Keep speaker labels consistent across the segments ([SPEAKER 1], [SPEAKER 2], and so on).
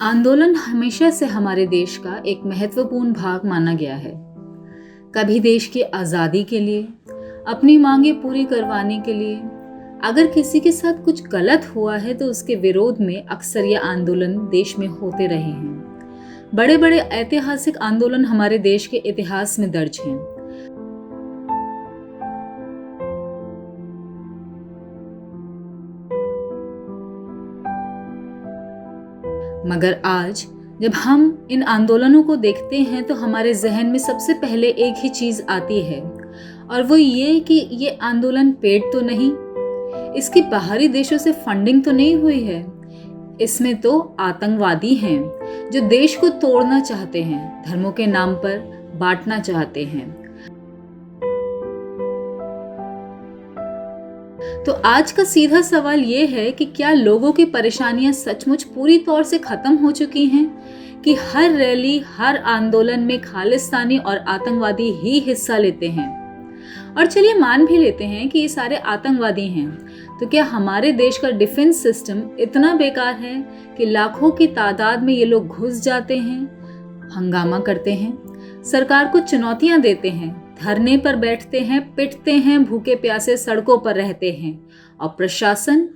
[SPEAKER 1] आंदोलन हमेशा से हमारे देश का एक महत्वपूर्ण भाग माना गया है। कभी देश की आज़ादी के लिए, अपनी मांगें पूरी करवाने के लिए। अगर किसी के साथ कुछ गलत हुआ है तो उसके विरोध में अक्सर ये आंदोलन देश में होते रहे हैं। बड़े बड़े ऐतिहासिक आंदोलन हमारे देश के इतिहास में दर्ज हैं। मगर आज जब हम इन आंदोलनों को देखते हैं तो हमारे जहन में सबसे पहले एक ही चीज आती है, और वो ये कि ये आंदोलन पेड तो नहीं, इसकी बाहरी देशों से फंडिंग तो नहीं हुई है। इसमें तो आतंकवादी हैं जो देश को तोड़ना चाहते हैं, धर्मों के नाम पर बांटना चाहते हैं। तो आज का सीधा सवाल ये है कि क्या लोगों की परेशानियां सचमुच पूरी तौर से खत्म हो चुकी हैं, कि हर रैली, हर आंदोलन में खालिस्तानी और आतंकवादी ही हिस्सा लेते हैं। और चलिए मान भी लेते हैं कि ये सारे आतंकवादी हैं, तो क्या हमारे देश का डिफेंस सिस्टम इतना बेकार है कि लाखों की तादाद में ये लोग घुस जाते हैं, हंगामा करते हैं, सरकार को चुनौतियां देते हैं, धरने पर बैठते हैं, पिटते हैं, भूखे प्यासे सड़कों पर रहते हैं और प्रशासन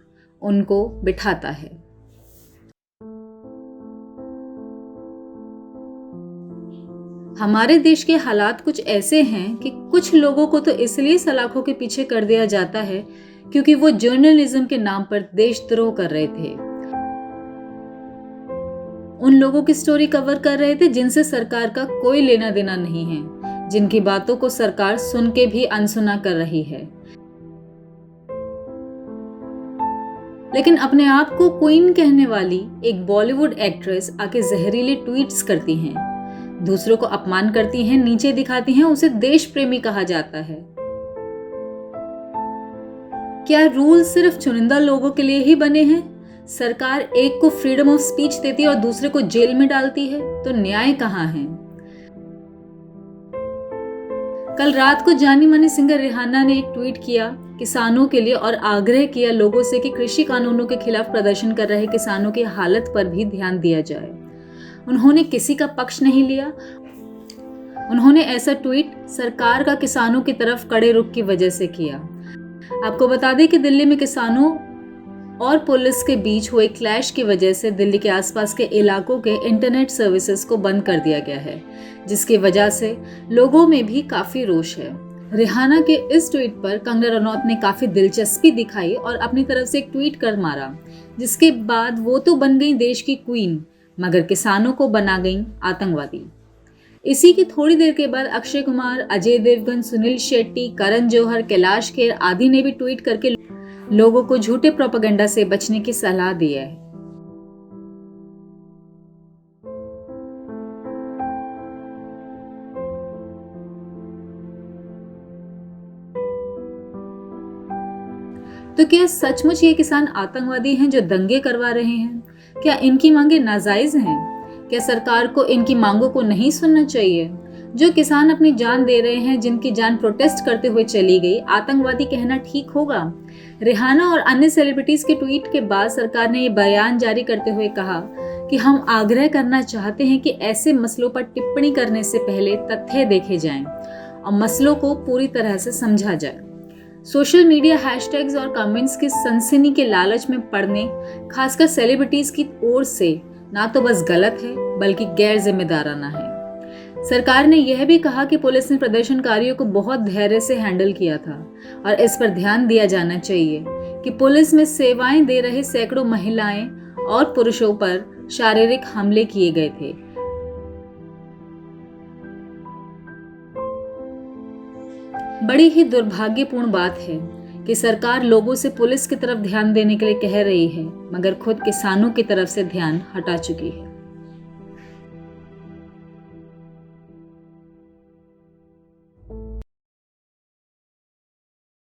[SPEAKER 1] उनको बिठाता है। हमारे देश के हालात कुछ ऐसे हैं कि कुछ लोगों को तो इसलिए सलाखों के पीछे कर दिया जाता है क्योंकि वो जर्नलिज्म के नाम पर देशद्रोह कर रहे थे। उन लोगों की स्टोरी कवर कर रहे थे जिनसे सरकार का कोई लेना देना नहीं है, जिनकी बातों को सरकार सुन के भी अनसुना कर रही है। लेकिन अपने आप को क्वीन कहने वाली एक बॉलीवुड एक्ट्रेस आके जहरीले ट्वीट्स करती हैं, दूसरों को अपमान करती हैं, नीचे दिखाती हैं, उसे देश प्रेमी कहा जाता है। क्या रूल सिर्फ चुनिंदा लोगों के लिए ही बने हैं? सरकार एक को फ्रीडम ऑफ स्पीच देती है और दूसरे को जेल में डालती है, तो न्याय कहाँ है? कल रात को जानी मानी सिंगर रिहाना ने एक ट्वीट किया किसानों के लिए और आग्रह किया लोगों से कि कृषि कानूनों के खिलाफ प्रदर्शन कर रहे किसानों की हालत पर भी ध्यान दिया जाए। उन्होंने किसी का पक्ष नहीं लिया। उन्होंने ऐसा ट्वीट सरकार का किसानों की तरफ कड़े रुख की वजह से किया। आपको बता दें कि दिल्ली में किसानों और पुलिस के बीच हुए क्लैश की वजह से दिल्ली के आसपास के इलाकों के इंटरनेट सर्विसेज को बंद कर दिया गया है, जिसकी वजह से लोगों में भी काफी रोष है। रिहाना के इस ट्वीट पर कंगना रनौत ने काफी दिलचस्पी दिखाई और अपनी तरफ से एक ट्वीट कर मारा, जिसके बाद वो तो बन गई देश की क्वीन, मगर किसानों को बना गई आतंकवादी। इसी की थोड़ी देर के बाद अक्षय कुमार, अजय देवगन, सुनील शेट्टी, करण जौहर, कैलाश खेर आदि ने भी ट्वीट करके लोगों को झूठे प्रोपेगेंडा से बचने की सलाह दी है। तो क्या सचमुच ये किसान आतंकवादी हैं जो दंगे करवा रहे हैं? क्या इनकी मांगे नाजायज हैं? क्या सरकार को इनकी मांगों को नहीं सुनना चाहिए? जो किसान अपनी जान दे रहे हैं, जिनकी जान प्रोटेस्ट करते हुए चली गई, आतंकवादी कहना ठीक होगा? रिहाना और अन्य सेलिब्रिटीज के ट्वीट के बाद सरकार ने ये बयान जारी करते हुए कहा कि हम आग्रह करना चाहते हैं कि ऐसे मसलों पर टिप्पणी करने से पहले तथ्य देखे जाएं और मसलों को पूरी तरह से समझा जाए। सोशल मीडिया हैशटैग्स और कमेंट्स की सनसनी के लालच में पड़ने, खासकर सेलिब्रिटीज की ओर से, ना तो बस गलत है बल्कि गैर जिम्मेदाराना है। सरकार ने यह भी कहा कि पुलिस ने प्रदर्शनकारियों को बहुत धैर्य से हैंडल किया था और इस पर ध्यान दिया जाना चाहिए कि पुलिस में सेवाएं दे रहे सैकड़ों महिलाएं और पुरुषों पर शारीरिक हमले किए गए थे। बड़ी ही दुर्भाग्यपूर्ण बात है कि सरकार लोगों से पुलिस की तरफ ध्यान देने के लिए कह रही है, मगर खुद किसानों की तरफ से ध्यान हटा चुकी है।